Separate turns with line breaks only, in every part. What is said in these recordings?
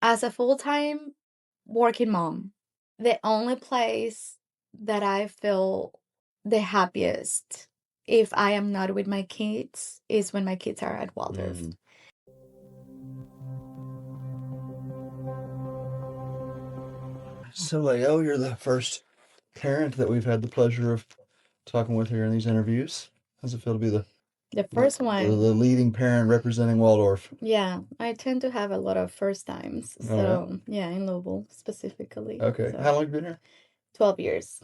As a full-time working mom, the only place that I feel the happiest if I am not with my kids is when my kids are at Waldorf.
Mm. So, Leo, you're the first parent that we've had the pleasure of talking with here in these interviews. How's it feel to be the
The
the,
first
the
one,
leading parent representing Waldorf?
yeah, I tend to have a lot of first times.
Oh yeah.
So, yeah, in Louisville specifically.
Okay. How
So,
long have you been here?
12 years.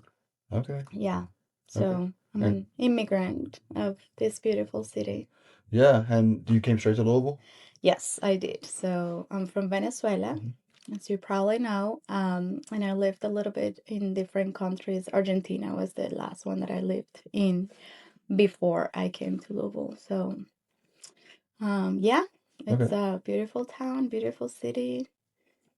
Okay.
Yeah.
Okay.
So, I'm
And
an immigrant of this beautiful city.
yeah, and you came straight to Louisville?
Yes, I did. So I'm from Venezuela,
Mhm.
as you probably know. And I lived a little bit in different countries. Argentina was the last one that I lived in before I came to Louisville. So, yeah, it's
Okay.
a beautiful town, beautiful city.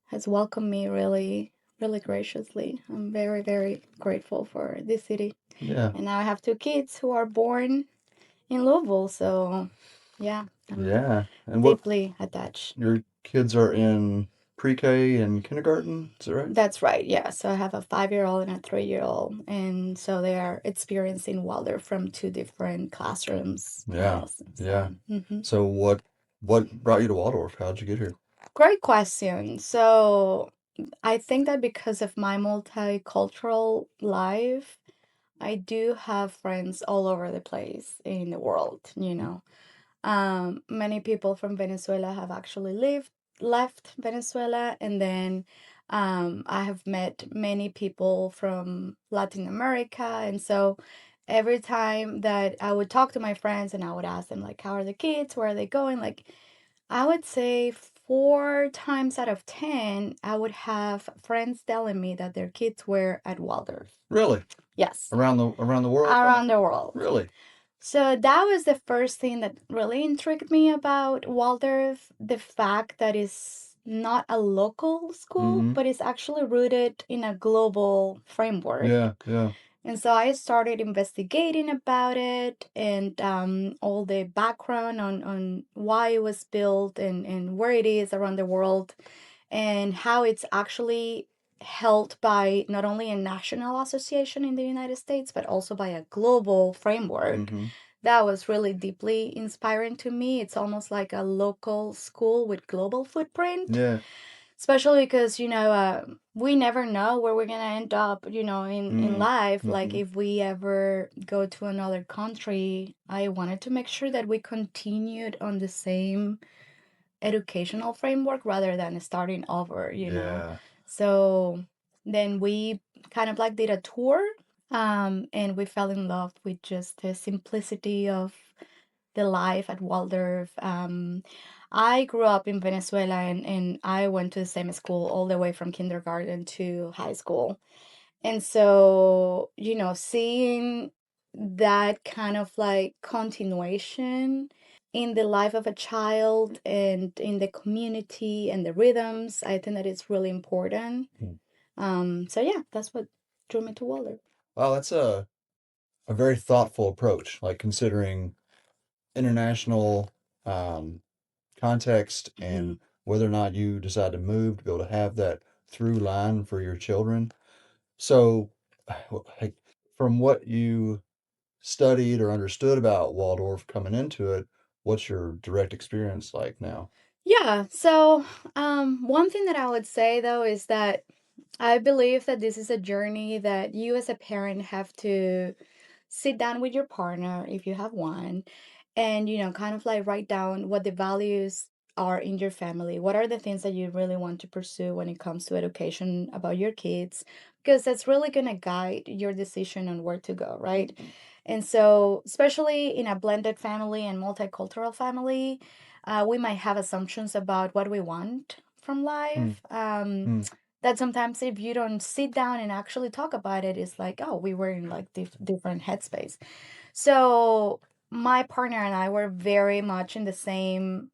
Has welcomed me really, really graciously. I'm very, very grateful for this city.
Yeah.
And now I have two kids who are born in Louisville. So, yeah, I'm
Yeah. And what
deeply attached.
your kids are in pre-K and kindergarten, is that right?
That's right. Yeah. So I have a 5-year-old and a 3-year-old. And so they are experiencing Waldorf from two different classrooms.
Yeah.
Yes.
Yeah.
So, mhm.
So what brought you to Waldorf? How'd you get here?
Great question. So I think that because of my multicultural life, I do have friends all over the place in the world. Many people from Venezuela have actually left Venezuela, and then I have met many people from Latin America, and so every time that I would talk to my friends and I would ask them like, how are the kids? Where are they going? Like, I would say 4 times out of 10, I would have friends telling me that their kids were at Waldorf.
Really?
Yes,
Around the world kind of?
around the world.
Really?
So that was the first thing that really intrigued me about Waldorf, the fact that it's not a local school,
Mm-hmm.
but it's actually rooted in a global framework.
Yeah, yeah.
And so I started investigating about it and all the background on why it was built and where it is around the world and how it's actually held by not only a national association in the United States, but also by a global framework.
Mm-hmm.
That was really deeply inspiring to me. It's almost like a local school with global footprint,
Yeah.
especially because, we never know where we're going to end up, in
Mm.
life. Like
Mm-hmm.
if we ever go to another country, I wanted to make sure that we continued on the same educational framework rather than starting over.
Yeah.
So then we kind of like did a tour, and we fell in love with just the simplicity of the life at Waldorf. I grew up in Venezuela and I went to the same school all the way from kindergarten to high school. And so, seeing that kind of like continuation in the life of a child and in the community and the rhythms, I think that it's really important.
Mm.
So yeah, that's what drew me to Waldorf.
Wow, that's a very thoughtful approach, like considering international um, context
Mhm.
and whether or not you decide to move to be able to have that through line for your children. So, like, from what you studied or understood about Waldorf coming into it, what's your direct experience like now?
Yeah, so one thing that I would say though is that I believe that this is a journey that you as a parent have to sit down with your partner if you have one and kind of like write down what the values are in your family. What are the things that you really want to pursue when it comes to education about your kids? Because that's really going to guide your decision on where to go, right? And so, especially in a blended family and multicultural family, we might have assumptions about what we want from
Mm,
life.
mm,
That sometimes if you don't sit down and actually talk about it, it's like, oh, we were in like different headspace. So my partner and I were very much in the same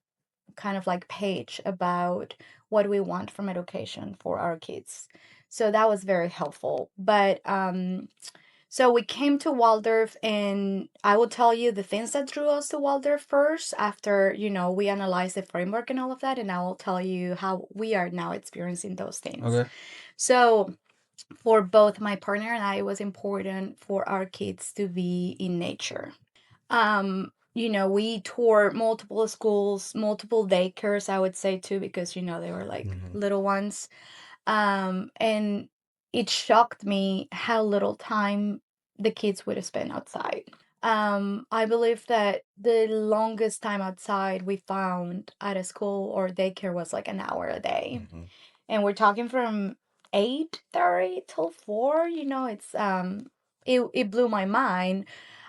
kind of like page about what we want from education for our kids. So that was very helpful. But So we came to Waldorf, and I will tell you the things that drew us to Waldorf first after, we analyze the framework and all of that, and I will tell you how we are now experiencing those things.
Okay.
So for both my partner and I, it was important for our kids to be in nature. We toured multiple schools, multiple daycares, I would say too, because, they were like
Hmm.
little ones. And it shocked me how little time the kids would spend outside. I believe that the longest time outside we found at a school or daycare was like an hour a day.
Hmm.
And we're talking from 8:30 till 4. It blew my mind.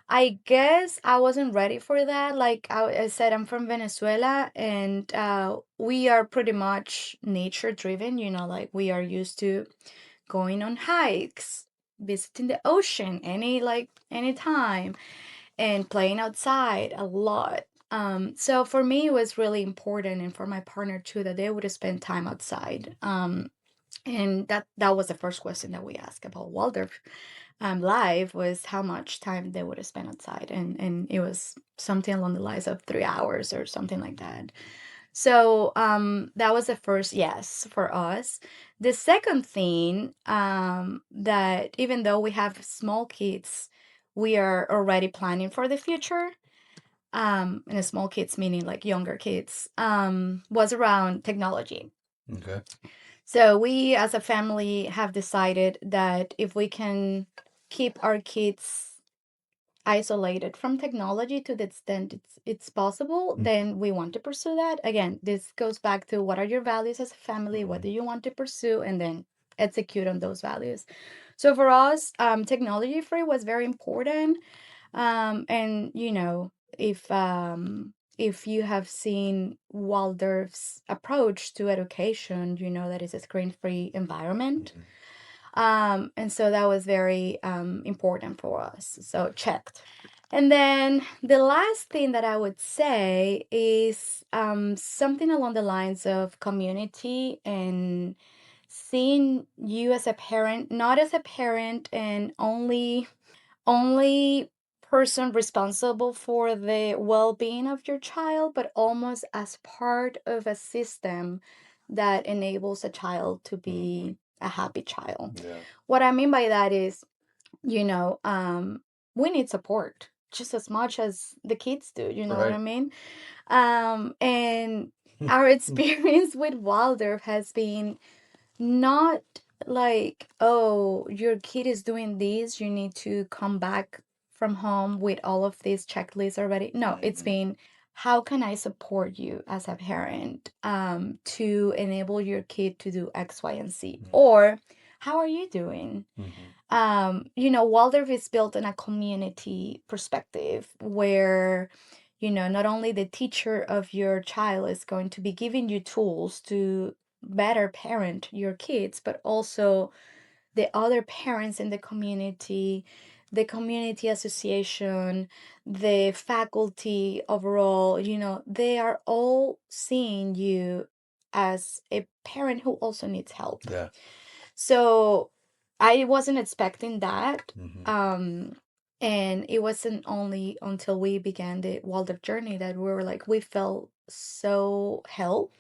I guess I wasn't ready for that. Like I said, I'm from Venezuela, and we are pretty much nature driven. Like we are used to going on hikes, visiting the ocean anytime, and playing outside a lot. So for me, it was really important, and for my partner too, that they would spend time outside. And that was the first question that we asked about Waldorf live, was how much time they would have spent outside, and it was something along the lines of 3 hours or something like that. So that was the first yes for us. The second thing, that even though we have small kids, we are already planning for the future. And the small kids meaning like younger kids, was around technology.
Okay.
So we as a family have decided that if we can keep our kids isolated from technology to the extent it's possible, then we want to pursue that. Again, this goes back to what are your values as a family, what
Mm-hmm.
do you want to pursue, and then execute on those values. So for us, technology free was very important. And if you have seen Waldorf's approach to education, you know that it's a screen-free environment.
Mm-hmm.
And so that was very important for us. So checked. And then the last thing that I would say is something along the lines of community and seeing you as a parent, not as a parent and only person responsible for the well-being of your child, but almost as part of a system that enables a child to
Mm-hmm.
be a happy child.
Yeah.
What I mean by that is, you know, um, we need support just as much as the kids do. You know what I
Right.
mean? And our experience with Waldorf has been not like, oh, your kid is doing this, you need to come back from home with all of these checklists already. No, it's
Mm-hmm.
been, how can I support you as a parent to enable your kid to do X, Y, and Z? Or how are you doing?
Mm-hmm.
Waldorf is built in a community perspective where, not only the teacher of your child is going to be giving you tools to better parent your kids, but also the other parents in the community association, the faculty overall, they are all seeing you as a parent who also needs help.
Yeah.
So I wasn't expecting that.
Mm-hmm.
And it wasn't only until we began the Waldorf journey that we felt so helped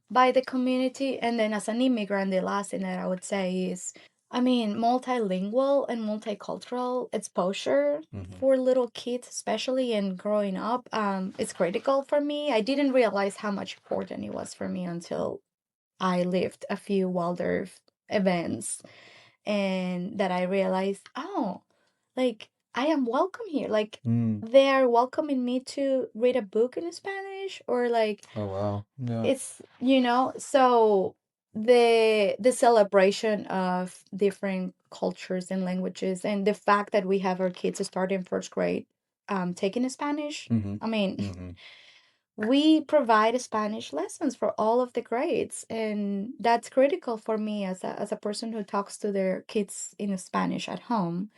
by the community. And then as an immigrant, the last thing that I would say is, I mean, multilingual and multicultural exposure
Mm-hmm.
for little kids, especially and growing up, is critical for me. I didn't realize how much important it was for me until I lived a few Waldorf events, and that I realized, oh, like I am welcome here. Like
Mm.
they are welcoming me to read a book in Spanish, or like
Oh wow. Yeah.
so the celebration of different cultures and languages, and the fact that we have our kids starting first grade taking Spanish.
Mm-hmm.
I mean,
Mm-hmm.
we provide Spanish lessons for all of the grades, and that's critical for me as a person who talks to their kids in Spanish at home.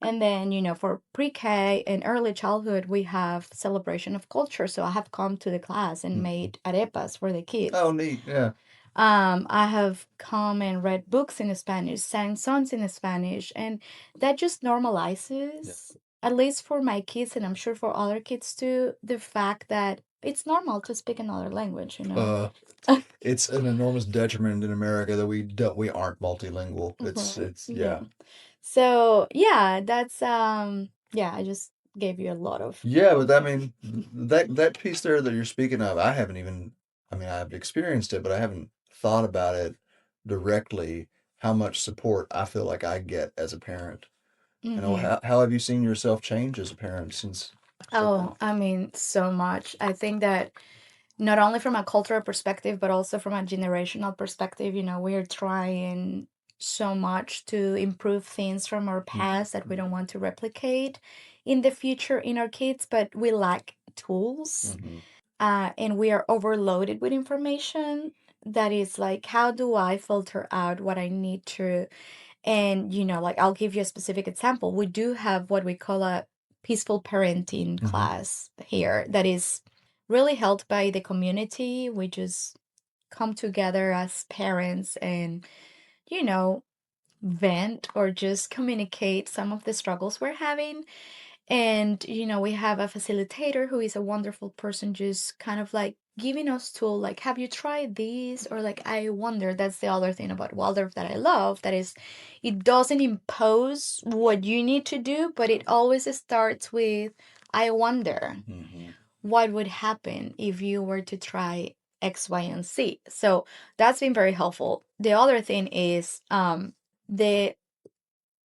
And then, for pre-K and early childhood, we have celebration of culture. So I have come to the class and
Mm-hmm.
made arepas for the kids.
Oh neat. Yeah.
I have come and read books in Spanish, sang songs in Spanish, and that just
Yeah.
normalizes, at least for my kids, and I'm sure for other kids too, the fact that it's normal to speak another language, you know?
Uh, it's an enormous detriment in America that we aren't multilingual.
Mhm.
It's
Yeah.
yeah.
So yeah, that's yeah, I just gave you a lot of
Yeah, but I
info.
mean that piece there that you're speaking of, I haven't even I mean I've experienced it, but I haven't thought about it directly how much support I feel like I get as a parent. You know,
Hmm.
how have you seen yourself change as a parent since
Oh,
starting?
I mean, so much. I think that not only from a cultural perspective, but also from a generational perspective, you know, we're trying so much to improve things from our past that we don't want to replicate in the future in our kids, but we lack tools,
Mm-hmm.
and we are overloaded with information that is like, how do I filter out what I need to? And, you know, like I'll give you a specific example. We do have what we call a peaceful parenting
Mm-hmm.
class here that is really held by the community. We just come together as parents and, you know, vent or just communicate some of the struggles we're having. And, you know, we have a facilitator who is a wonderful person, just kind of like giving us tool like, have you tried these? Or like, I wonder. That's the other thing about Waldorf that I love. That is, it doesn't impose what you need to do, but it always starts with, I wonder
Mm-hmm.
what would happen if you were to try X, Y, and Z. So that's been very helpful. The other thing is the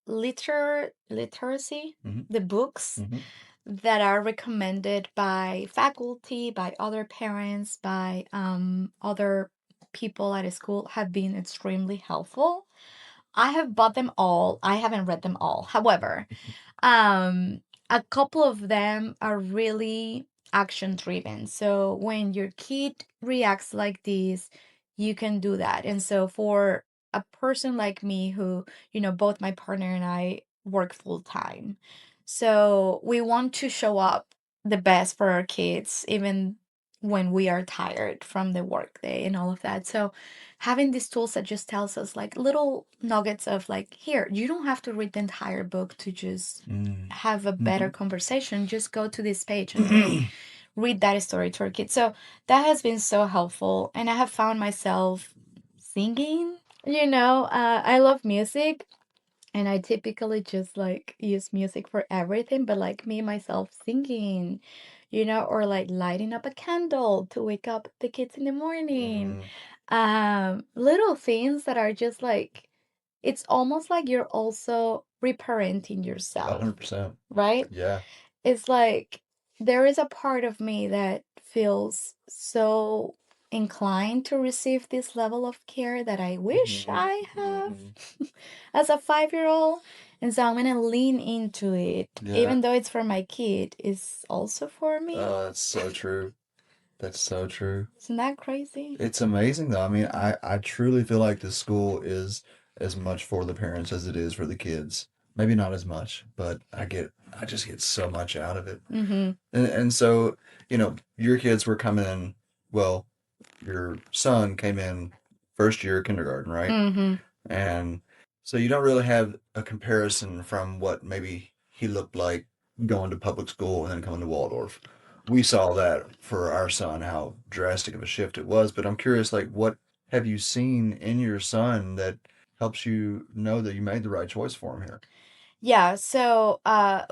literacy,
Mm-hmm.
the books
Mm-hmm.
that are recommended by faculty, by other parents, by other people at a school have been extremely helpful. I have bought them all. I haven't read them all. However, um, a couple of them are really action driven. So when your kid reacts like this, you can do that. And so for a person like me who, you know, both my partner and I work full time. So we want to show up the best for our kids, even when we are tired from the workday and all of that. So having these tools that just tells us like little nuggets of like, here, you don't have to read the entire book to just have a better conversation. Just go to this page and
Mm-hmm.
read that story to our kids. So that has been so helpful. And I have found myself singing. You know, I love music, and I typically just like use music for everything, but like me myself singing, you know, or like lighting up a candle to wake up the kids in the morning.
Mm-hmm.
Little things that are just like, it's almost like you're also reparenting yourself,
100%.
right?
Yeah.
It's like there is a part of me that feels so inclined to receive this level of care that I wish
Mm-hmm.
I have
Mm-hmm.
as a 5-year-old. And so I'm gonna lean into it,
Yeah.
even though it's for my kid, it's also for me.
Oh, that's so true. That's so true.
Isn't that crazy?
It's amazing though. I mean, I truly feel like the school is as much for the parents as it is for the kids. Maybe not as much, but I just get so much out of it.
Mm-hmm.
And so, you know, your kids were coming in, well, your son came in first year of kindergarten, right?
Mm-hmm.
And so you don't really have a comparison from what maybe he looked like going to public school and then coming to Waldorf. We saw that for our son, how drastic of a shift it was. But I'm curious, like, what have you seen in your son that helps you know that you made the right choice for him here?
Yeah, so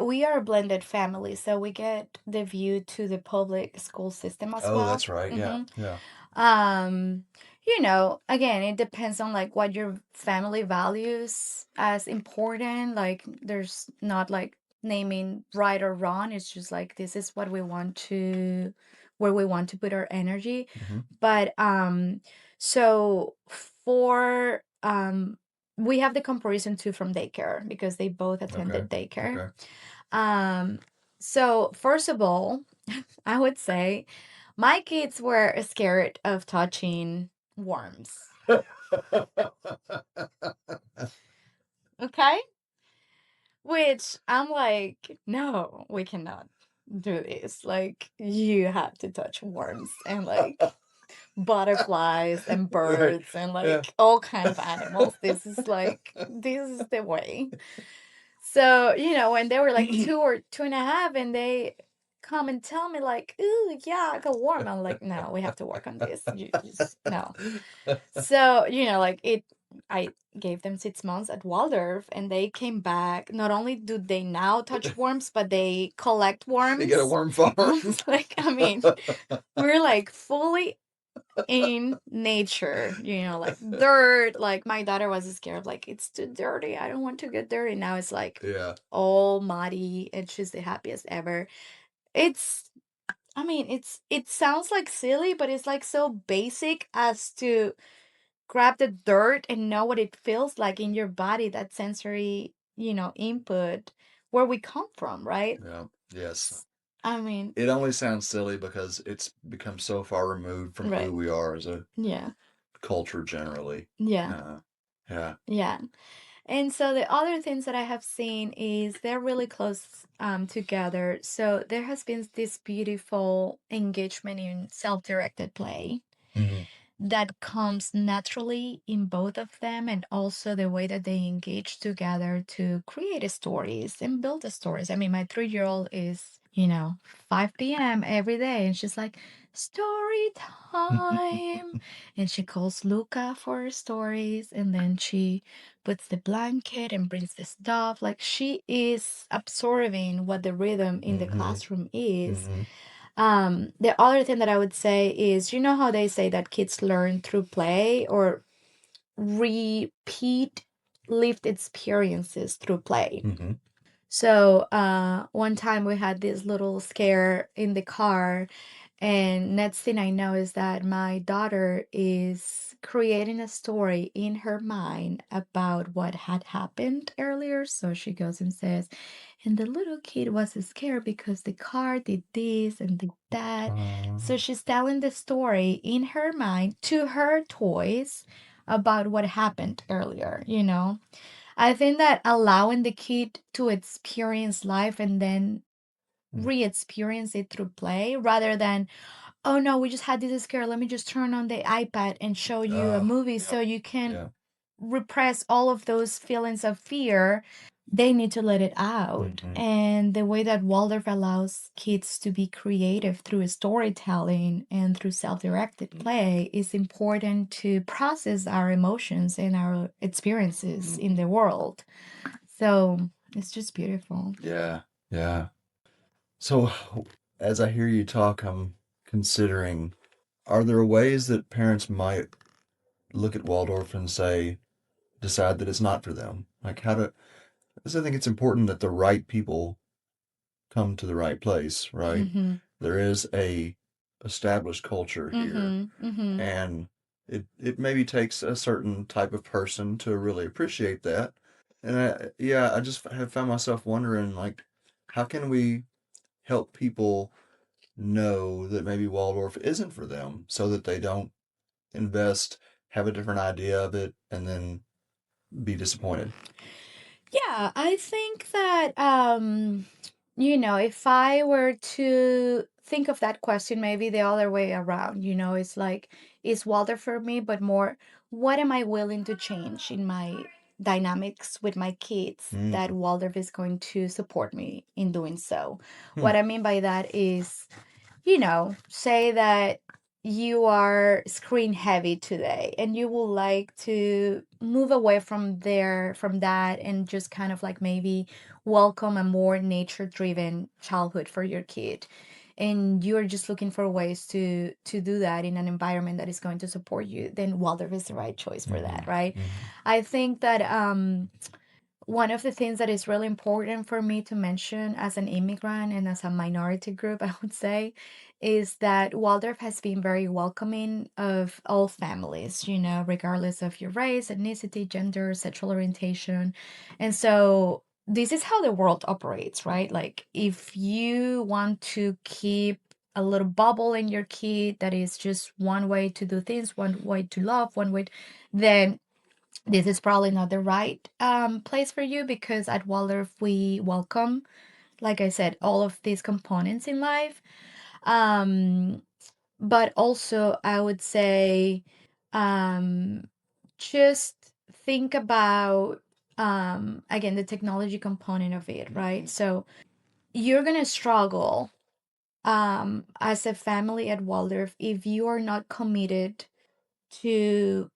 we are a blended family, so we get the view to the public school system as
Oh,
well.
that's right. Yeah.
Mm-hmm.
Yeah.
Um, you know, again, it depends on like what your family values as important. Like there's not like naming right or wrong. It's just like this is what we want to where we want to put our energy.
Hmm.
But so for we have the comparison too from daycare because they both
Okay.
attended daycare.
Okay.
Um so first of all, I would say my kids were scared of touching worms. Okay? Which I'm like, no, we cannot do this. Like, you have to touch worms. And like, butterflies and
Right.
birds and
Yeah.
like all kind of animals. This is the way. So, when they were like 2 or 2.5 and they come and tell me like, ooh, yeah, I got warm. I'm like, no, we have to work on this. You just no. So, like I gave them 6 months at Waldorf and they came back. Not only do they now touch worms, but they collect
You get a
worms.
worm farm.
I was like, I mean, we're like fully in nature, like dirt. Like my daughter was scared, like it's too dirty. I don't want to get dirty. Now it's like
Yeah.
all muddy and she's the happiest ever. It's it sounds like silly, but it's like so basic as to grab the dirt and know what it feels like in your body, that sensory, input where we come from, right?
Yeah. Yes.
I mean,
It only sounds silly because it's become so far removed from who
right.
we are as a
Yeah.
culture generally.
Yeah.
Uh, yeah.
Yeah. And so the other things that I have seen is they're really close together. So there has been this beautiful engagement in self-directed play
Hmm.
that comes naturally in both of them, and also the way that they engage together to create stories and build the stories. I mean, my 3-year-old is, 5 p.m. every day, and she's like, story time. And she calls Luca for her stories, and then she puts the blanket and brings the stuff. Like she is absorbing what the rhythm in the
Hmm.
classroom is.
Hmm.
The other thing that I would say is, how they say that kids learn through play or repeat lived experiences through play.
Hmm.
So one time we had this little scare in the car, and next thing I know is that my daughter is creating a story in her mind about what had happened earlier. So she goes and says, and the little kid was scared because the car did this and did that. So she's telling the story in her mind to her toys about what happened earlier. I think that allowing the kid to experience life and then re-experience it through play rather than, oh no, we just had this scare, let me just turn on the iPad and show you a
Oh,
movie
yeah.
so you can
Yeah.
repress all of those feelings of fear. They need to let it out.
Hmm.
And the way that Waldorf allows kids to be creative through storytelling and through self-directed play is important to process our emotions and our experiences in the world. So it's just beautiful.
Yeah. Yeah. So, as I hear you talk, I'm considering, are there ways that parents might look at Waldorf and say, decide that it's not for them? Like, how to, because I think it's important that the right people come to the right place, right?
Mm-hmm.
There is a established culture here,
Mm-hmm. Mm-hmm.
and it maybe takes a certain type of person to really appreciate that. And I just have found myself wondering, like, how can we help people know that maybe Waldorf isn't for them so that they don't invest, have a different idea of it, and then be disappointed?
Yeah, I think that if I were to think of that question maybe the other way around, it's like is Walter for me, but more what am I willing to change in my dynamics with my kids that
Mm.
Waldorf is going to support me in doing so.
Hmm.
What I mean by that is say that you are screen heavy today and you would like to move away from that and just kind of like maybe welcome a more nature driven childhood for your kid, and you're just looking for ways to do that in an environment that is going to support you, then Waldorf is the right choice for that,
Hmm.
right?
Hmm.
I think that one of the things that is really important for me to mention as an immigrant and as a minority group, I would say, is that Waldorf has been very welcoming of all families, regardless of your race, ethnicity, gender, sexual orientation. And so this is how the world operates, right? Like if you want to keep a little bubble in your kid that is just one way to do things, one way to love, one way, then this is probably not the right place for you, because at Waldorf we welcome, like I said, all of these components in life. Um, But also, I would say, um, just think about, again, the technology component of it, right? So you're going to struggle as a family at Waldorf if you are not committed to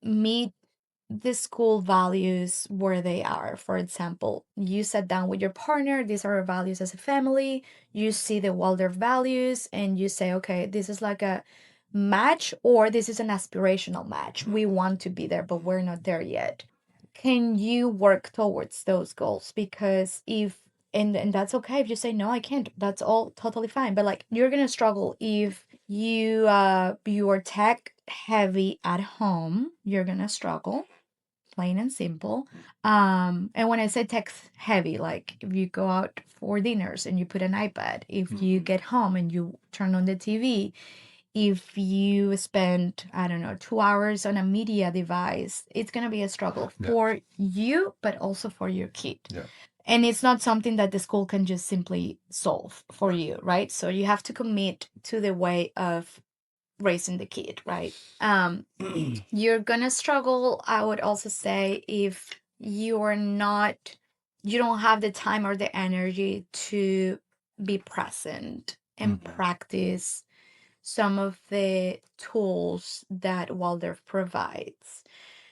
meet the school values where they are. For example, you sat down with your partner, these are our values as a family, you see the Waldorf values, and you say, okay, this is like a match, or this is an aspirational match. We want to be there, but we're not there yet. Can you work towards those goals? Because if and that's okay if you say no, I can't. That's all totally fine. But like you're gonna struggle if you are tech heavy at home. You're gonna struggle, plain and simple. And when I say tech heavy, like if you go out for dinners and you put an iPad, if you get home and you turn on the TV, if you spend, I don't know, 2 hours on a media device, it's going to be a struggle for you, but also for your kid.
Yeah.
And it's not something that the school can just simply solve for you, right? So you have to commit to the way of raising the kid, right? You're going to struggle, I would also say, if you're not, you don't have the time or the energy to be present and practice some of the tools that Waldorf provides.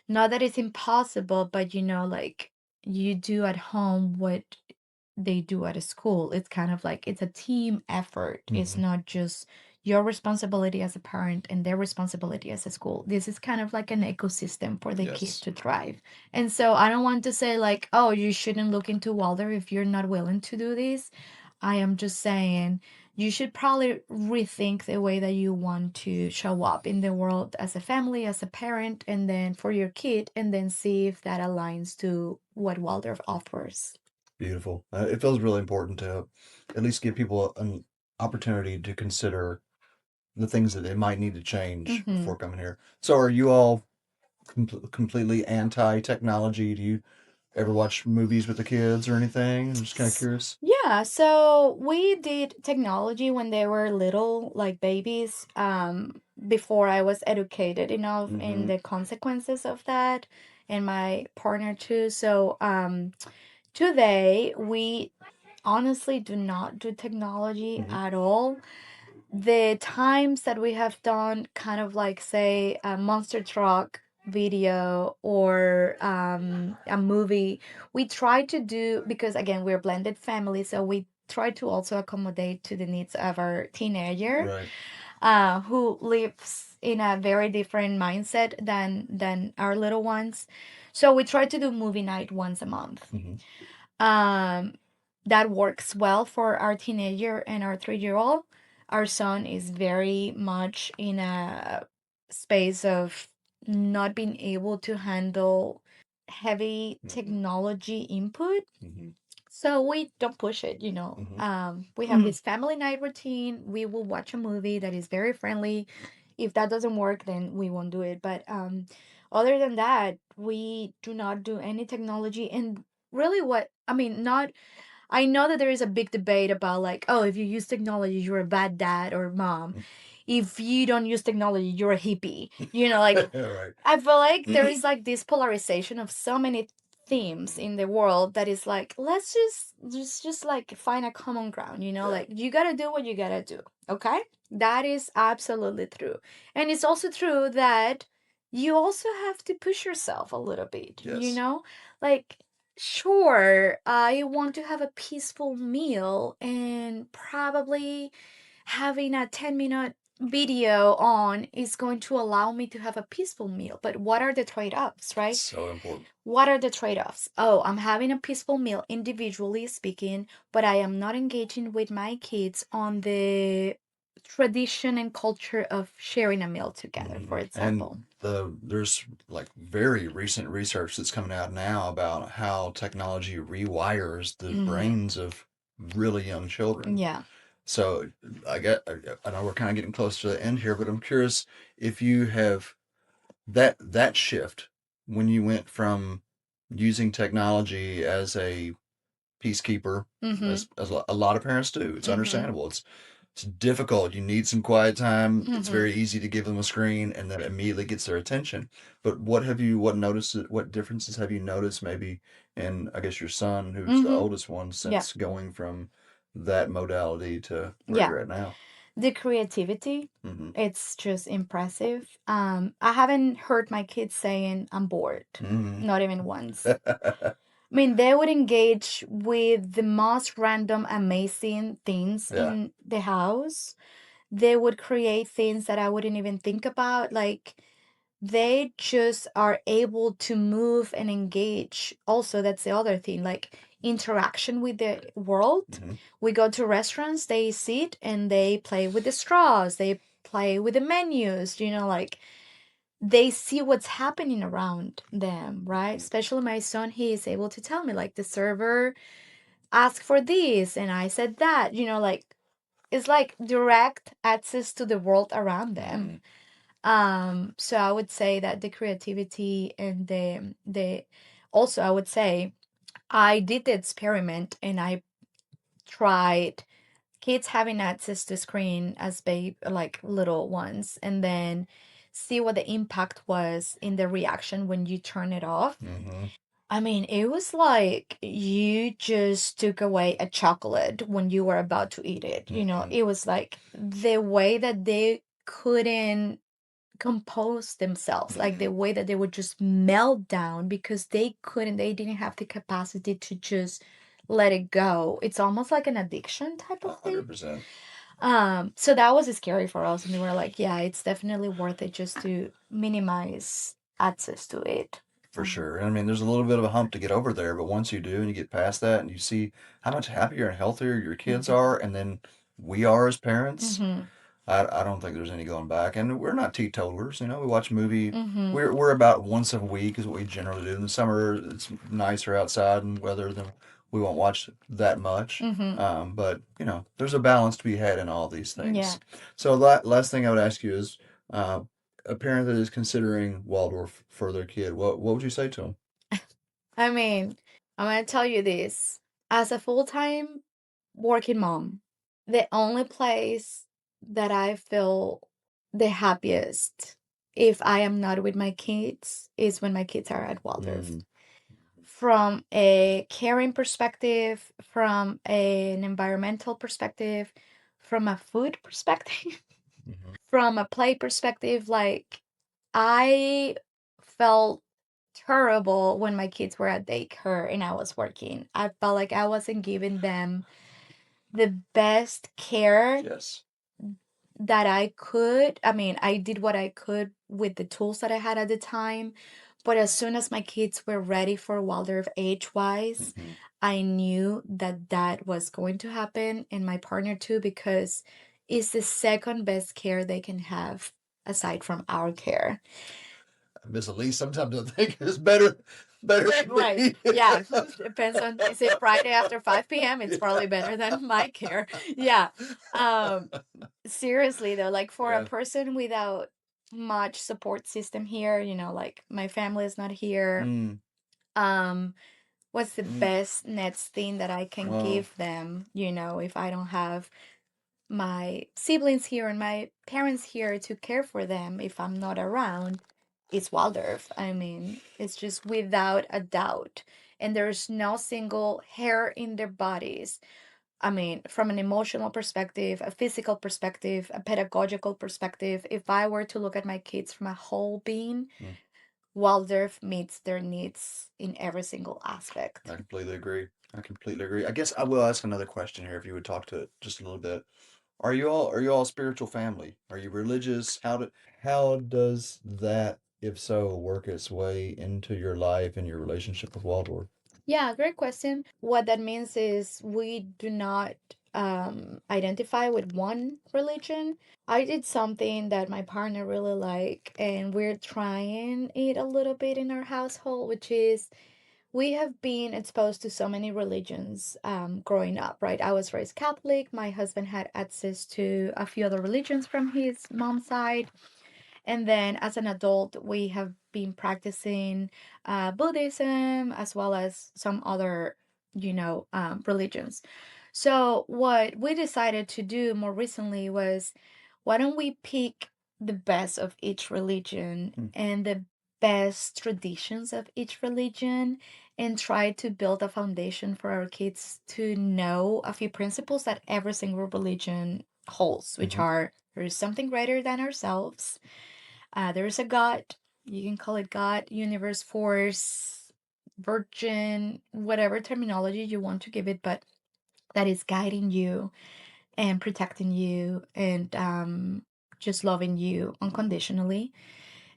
Not that it's impossible, but like you do at home what they do at a school. It's kind of like it's a team effort. It's not just your responsibility as a parent and their responsibility as a school. This is kind of like an ecosystem for the kid to thrive. And so I don't want to say like, oh, you shouldn't look into Waldorf if you're not willing to do this. I am just saying you should probably rethink the way that you want to show up in the world as a family, as a parent, and then for your kid, and then see if that aligns to what Waldorf offers.
Beautiful. It feels really important to at least give people an opportunity to consider the things that they might need to change before coming here. So, are you all completely anti-technology? Do you ever watch movies with the kids or anything? I'm just kind of curious.
Yeah, so we did technology when they were little, like babies, before I was educated enough in the consequences of that, and my partner too. So, today we honestly do not do technology at all. The times that we have done kind of like say a monster truck video or a movie, we try to do, because again we're blended family, so we try to also accommodate to the needs of our teenager,
Right.
who lives in a very different mindset than our little ones. So we try to do movie night once a month. um, that works well for our teenager and our 3-year-old. Our son is very much in a space of not being able to handle heavy technology input. So we don't push it. We have his family night routine. We will watch a movie that is very friendly. If that doesn't work, then we won't do it. But other than that, we do not do any technology. And really, what I mean, not. I know that there is a big debate about like, oh, if you use technology, you're a bad dad or mom. If you don't use technology, you're a hippie. Like
Right.
I feel like there is like this polarization of so many themes in the world that is like, let's just like find a common ground. Like you gotta do what you gotta do. Okay, that is absolutely true, and it's also true that you also have to push yourself a little bit.
Yes.
Like, sure, I want to have a peaceful meal, and probably having a 10-minute video on is going to allow me to have a peaceful meal. But what are the trade-offs, right?
So important.
What are the trade-offs? Oh, I'm having a peaceful meal individually speaking, but I am not engaging with my kids on the tradition and culture of sharing a meal together, for example.
And there's like very recent research that's coming out now about how technology rewires the brains of really young children.
Yeah.
So I know we're kind of getting close to the end here, but I'm curious if you have that shift when you went from using technology as a peacekeeper, as a lot of parents do. It's understandable. It's it's difficult. You need some quiet time. It's
Hmm.
very easy to give them a screen, and that immediately gets their attention. But what differences have you noticed maybe in, I guess, your son, who's the
Hmm.
oldest one,
Yeah.
since going from that modality to where
Yeah.
you're at now?
The creativity,
Mm-hmm.
it's just impressive. I haven't heard my kids saying I'm bored,
Mm-hmm.
not even once. I mean, they would engage with the most random, amazing things
Yeah.
in the house. They would create things that I wouldn't even think about. Like, they just are able to move and engage. Also, that's the other thing, like interaction with the world.
Mm-hmm.
We go to restaurants, they sit and they play with the straws, they play with the menus, like they see what's happening around them, right? Especially my son, he is able to tell me, like, the server asked for this and I said that, like it's like direct access to the world around them.
Mm-hmm.
So I would say that the creativity and the also I would say I did the experiment and I tried kids having access to screen as like little ones, and then see what the impact was in the reaction when you turn it off.
Mm-hmm.
I mean, it was like you just took away a chocolate when you were about to eat it.
Mm-hmm.
It was like the way that they couldn't compose themselves, like the
Mm-hmm.
way that they would just melt down because they didn't have the capacity to just let it go. It's almost like an addiction type of thing.
100%.
So that was scary for us, and we were like, yeah, it's definitely worth it just to minimize access to it.
For
Mhm.
sure. I mean, there's a little bit of a hump to get over there, but once you do and you get past that and you see how much happier and healthier your kids
Mhm.
are, and then we are as parents,
Mhm.
I don't think there's any going back. And we're not teetotalers, we watch a movie.
Mhm.
We're about once a week is what we generally do. In the summer, it's nicer outside and weather, than we won't watch that much.
Mhm.
But there's a balance to be had in all these
Yeah.
things. So last thing I would ask you is, uh, a parent that is considering Waldorf for their kid, what would you say to them?
I mean, I'm gonna tell you this. As a full-time working mom, the only place that I feel the happiest if I am not with my kids is when my kids are at Waldorf.
Mm,
From a caring perspective, from an environmental perspective, from a food perspective,
mhm.
from a play perspective, like I felt terrible when my kids were at daycare and I was working. I felt like I wasn't giving them the best care
Yes.
that I could. I mean, I did what I could with the tools that I had at the time. But as soon as my kids were ready for Waldorf age-wise,
Hmm.
I knew that that was going to happen, and my partner too, because it's the second best care they can have aside from our care.
Miss Elise sometimes I think is better than
Right.
me.
Yeah. Depends on, is it Friday after 5 p.m.? It's
Yeah.
probably better than my care. Yeah. Um, Seriously though, like for a
Yeah.
person without much support system here, like my family is not here.
Mm,
Um, what's the
mm.
best next thing that I can
Well,
give them, if I don't have my siblings here and my parents here to care for them if I'm not around, it's Waldorf. I mean, it's just without a doubt. And there's no single hair in their bodies. I mean, from an emotional perspective, a physical perspective, a pedagogical perspective, if I were to look at my kids from a whole being,
mm,
Waldorf meets their needs in every single
I
aspect.
completely agree. I completely agree. I guess I will ask another question here if you would talk to it just a little bit. Are you all a spiritual family? Are you religious? How does that, if so, work its way into your life and your relationship with Waldorf?
Yeah, great question. What that means is we do not identify with one religion. I did something that my partner really like, and we're trying it a little bit in our household, which is we have been exposed to so many religions growing up, right? I was raised Catholic. My husband had access to a few other religions from his mom's side. And then as an adult, we have been practicing Buddhism as well as some other, religions. So what we decided to do more recently was, why don't we pick the best of each religion
Hmm.
and the best traditions of each religion and try to build a foundation for our kids to know a few principles that every single religion holds, which
Hmm.
are: there is something greater than ourselves, there is a God, you can call it God, universe, force, virgin, whatever terminology you want to give it, but that is guiding you and protecting you and just loving you unconditionally.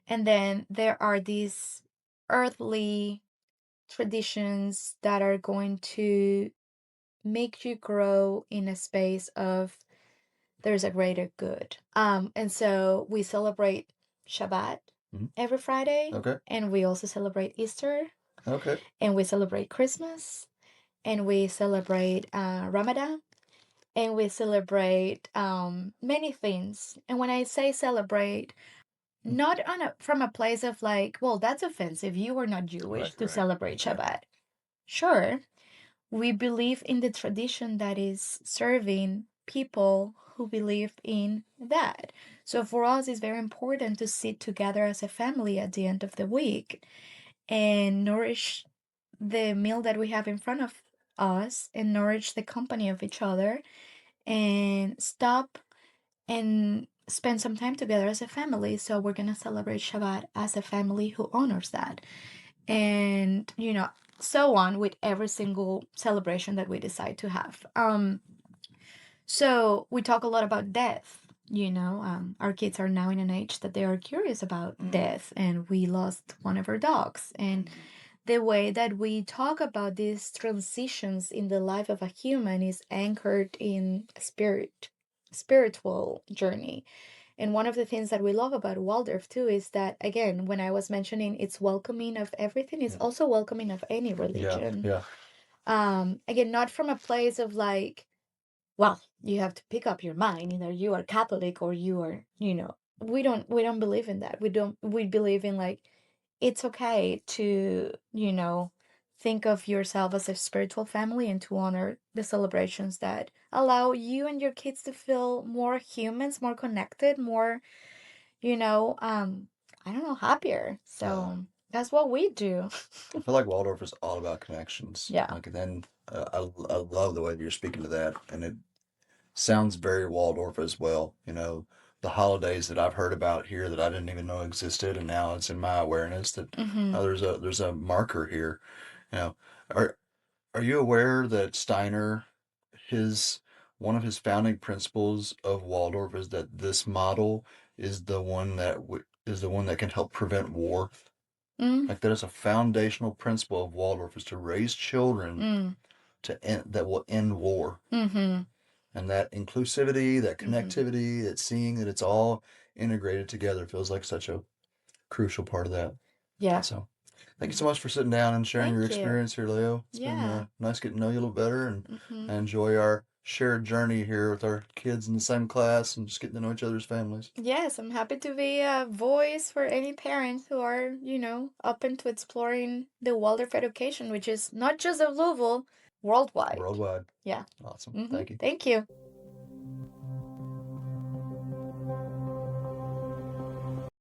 And then there are these earthly traditions that are going to make you grow in a space of there's a greater good. And so we celebrate Shabbat
Hmm.
every Friday,
Okay.
and we also celebrate Easter,
Okay.
and we celebrate Christmas, and we celebrate Ramadan, and we celebrate many things. And when I say celebrate, not on a from a place of like, well, that's offensive. You are not
Right.
Jewish to
Right.
celebrate
Yeah.
Shabbat. Sure, we believe in the tradition that is serving people who believe in that. So for us, it's very important to sit together as a family at the end of the week and nourish the meal that we have in front of us and nourish the company of each other and stop and spend some time together as a family. So we're going to celebrate Shabbat as a family who honors that. And, so on with every single celebration that we decide to have. So we talk a lot about death. Our kids are now in an age that they are curious about death, and we lost one of our dogs. And the way that we talk about these transitions in the life of a human is anchored in a spiritual journey. And one of the things that we love about Waldorf too is that, again, when I was mentioning it's welcoming of everything, it's
Yeah.
also welcoming of any
Yeah.
religion.
Yeah.
Again, not from a place of like, well, you have to pick up your mind, either you are Catholic or you are, we don't believe in that. We believe in like, it's okay to, think of yourself as a spiritual family and to honor the celebrations that allow you and your kids to feel more humans, more connected, more, you know, um, I don't know, happier.
Uh,
So that's what we do.
I feel like Waldorf is all about connections.
Yeah.
Like, and then I love the way that you're speaking to that, and it sounds very Waldorf as well. The holidays that I've heard about here that I didn't even know existed, and now it's in my awareness that
Mm-hmm.
there's a marker here. You know, are are you aware that Steiner, his one of his founding principles of Waldorf is that this model is the one that is the one that can help prevent war?
Mm,
Like that is a foundational principle of Waldorf is to raise children
mm,
that will end war.
mm-hmm.
And that inclusivity, that
Mm-hmm.
connectivity, that seeing that it's all integrated together feels like such a crucial part of that.
Yeah.
So, thank you so much for sitting down and sharing your
Thank you.
experience here, Leo. It's been
Yeah.
nice getting to know you a little better, and
Mm-hmm.
I enjoy our shared journey here with our kids in the same class and just getting to know each other's families.
Yes, I'm happy to be a voice for any parents who are, open to exploring the Waldorf education, which is not just of Louisville, worldwide.
Worldwide.
Yeah.
Awesome.
Mm-hmm.
Thank you.
Thank you.